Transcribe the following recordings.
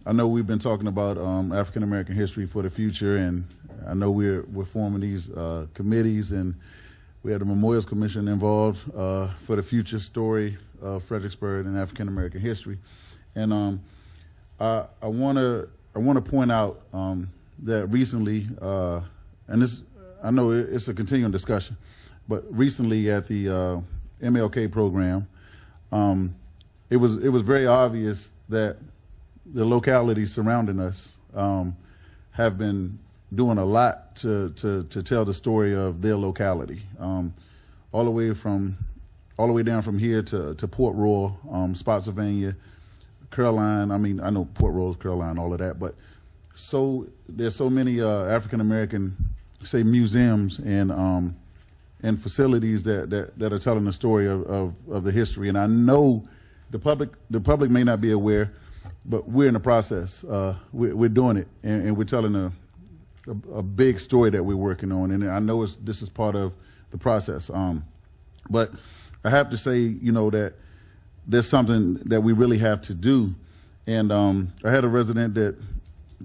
I know we've been talking about African American history for the future, and I know we're forming these committees, and we had the Memorials Commission involved for the future story of Fredericksburg and African American history. And I want to point out that recently, and this, I know it's a continuing discussion, but recently at the MLK program, it was very obvious that the localities surrounding us have been doing a lot to tell the story of their locality, all the way down from here to Port Royal, Spotsylvania, Caroline. I mean, I know Port Royal, Caroline, all of that, but there's so many African American, say, museums and facilities that are telling the story of the history. And I know the public may not be aware, but we're in the process. We're doing it, and we're telling a big story that we're working on. And I know this is part of the process. But I have to say, that there's something that we really have to do. And I had a resident that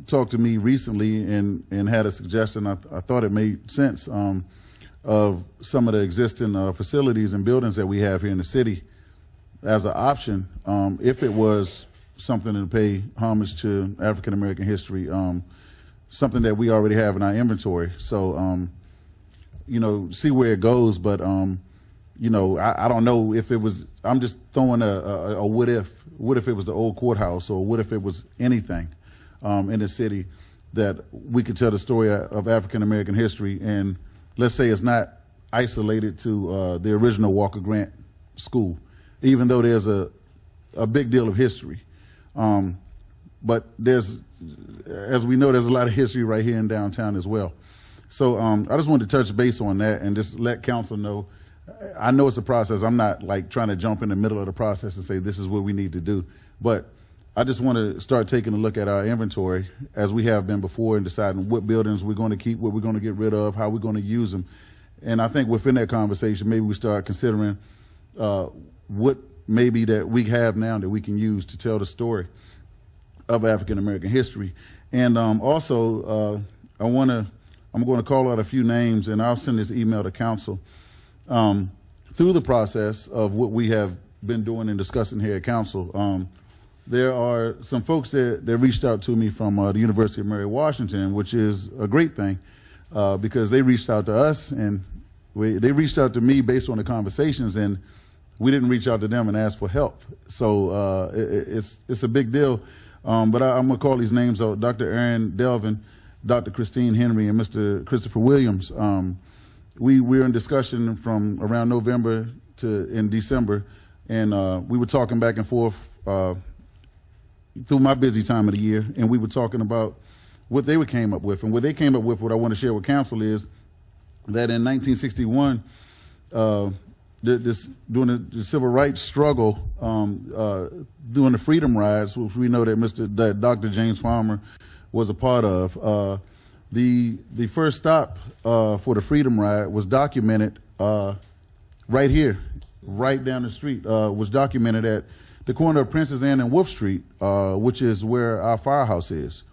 talked to me recently and had a suggestion. I thought it made sense of some of the existing facilities and buildings that we have here in the city as an option, if it was something to pay homage to African American history, something that we already have in our inventory. So, see where it goes. But, I don't know if it was, I'm just throwing a what if it was the old courthouse, or what if it was anything in the city that we could tell the story of African American history. And let's say it's not isolated to the original Walker Grant School, even though there's a big deal of history. But as we know, there's a lot of history right here in downtown as well. So I just wanted to touch base on that and just let council know. I know it's a process. I'm not like trying to jump in the middle of the process and say this is what we need to do. But I just want to start taking a look at our inventory, as we have been before, and deciding what buildings we're going to keep, what we're going to get rid of, how we're going to use them. And I think within that conversation, maybe we start considering what maybe that we have now that we can use to tell the story of African American history. And also, I'm going to call out a few names, and I'll send this email to council. Through the process of what we have been doing and discussing here at council, there are some folks that reached out to me from the University of Mary Washington, which is a great thing, because they reached out to us, and they reached out to me based on the conversations, and we didn't reach out to them and ask for help. So it's a big deal. But I'm going to call these names out: Dr. Aaron Delvin, Dr. Christine Henry, and Mr. Christopher Williams. We're in discussion from around November to in December, and we were talking back and forth through my busy time of the year, and we were talking about what they came up with. And what they came up with, what I want to share with council, is that in 1961, during the civil rights struggle, during the freedom rides, which we know that Dr. James Farmer was a part of, the first stop for the freedom ride was documented right here, right down the street, was documented at the corner of Princess Anne and Wolf Street, which is where our firehouse is.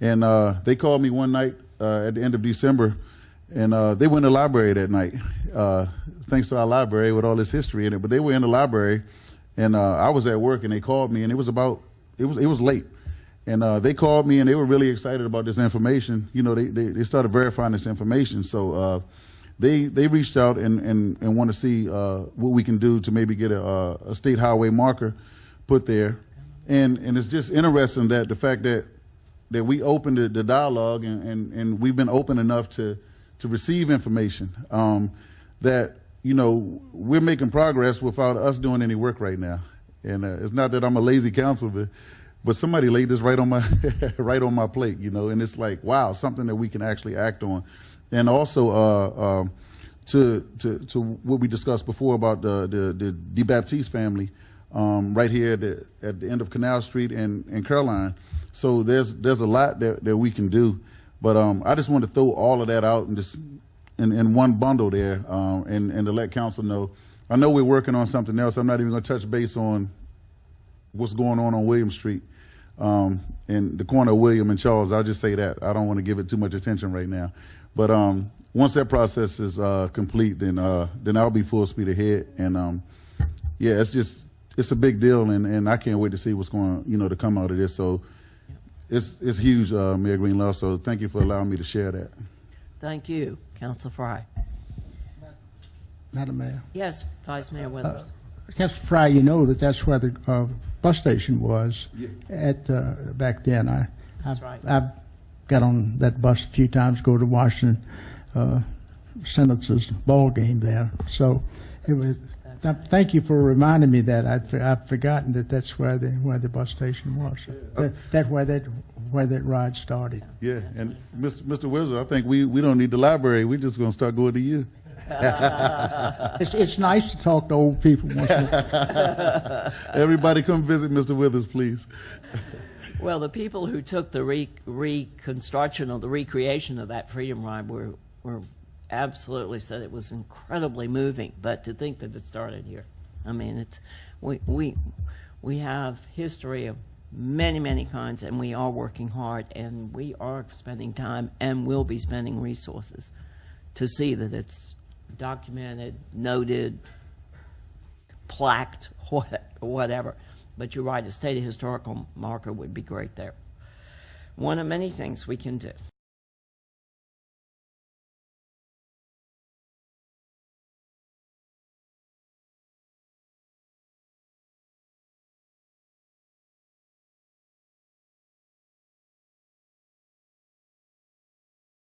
And they called me one night at the end of December, and they went to the library that night, thanks to our library with all this history in it. But they were in the library, and I was at work, and they called me, and it was late. And they called me, and they were really excited about this information. They started verifying this information. So they reached out and want to see what we can do to maybe get a state highway marker put there. And it's just interesting that the fact that we opened the dialogue, and we've been open enough to receive information, that we're making progress without us doing any work right now. And it's not that I'm a lazy councilman, but somebody laid this right on my right on my plate, and it's like, wow, something that we can actually act on. And also to what we discussed before about the DeBaptiste family, right here at the end of Canal Street and Caroline. So there's a lot that we can do, but I just want to throw all of that out and just in one bundle there, and to let council know. I know we're working on something else. I'm not even going to touch base on what's going on William Street, in the corner of William and Charles. I'll just say that. I don't want to give it too much attention right now. But once that process is complete, then I'll be full speed ahead. And yeah, it's a big deal, and I can't wait to see what's going to come out of this. So it's huge, Mayor Greenlaw. So thank you for allowing me to share that. Thank you, Councilor Frye. Madam Mayor. Yes, Vice Mayor Withers. Councilor Frye, you know that's where the bus station was at back then. That's right. I've got on that bus a few times, go to Washington Senate's ball game there. So it was. Thank you for reminding me that. I've forgotten that's where the bus station was. That where that ride started. Yeah, and Mr. Wizard, I think we don't need the library. We're just going to start going to you. It's nice to talk to old people once in a while. Everybody come visit Mr. Withers, please. Well, the people who took the reconstruction or the recreation of that Freedom Ride were absolutely said it was incredibly moving. But to think that it started here, I mean, it's we have history of many kinds, and we are working hard, and we are spending time and will be spending resources to see that it's documented, noted, plaqued, whatever. But you're right, a state historical marker would be great there. One of many things we can do.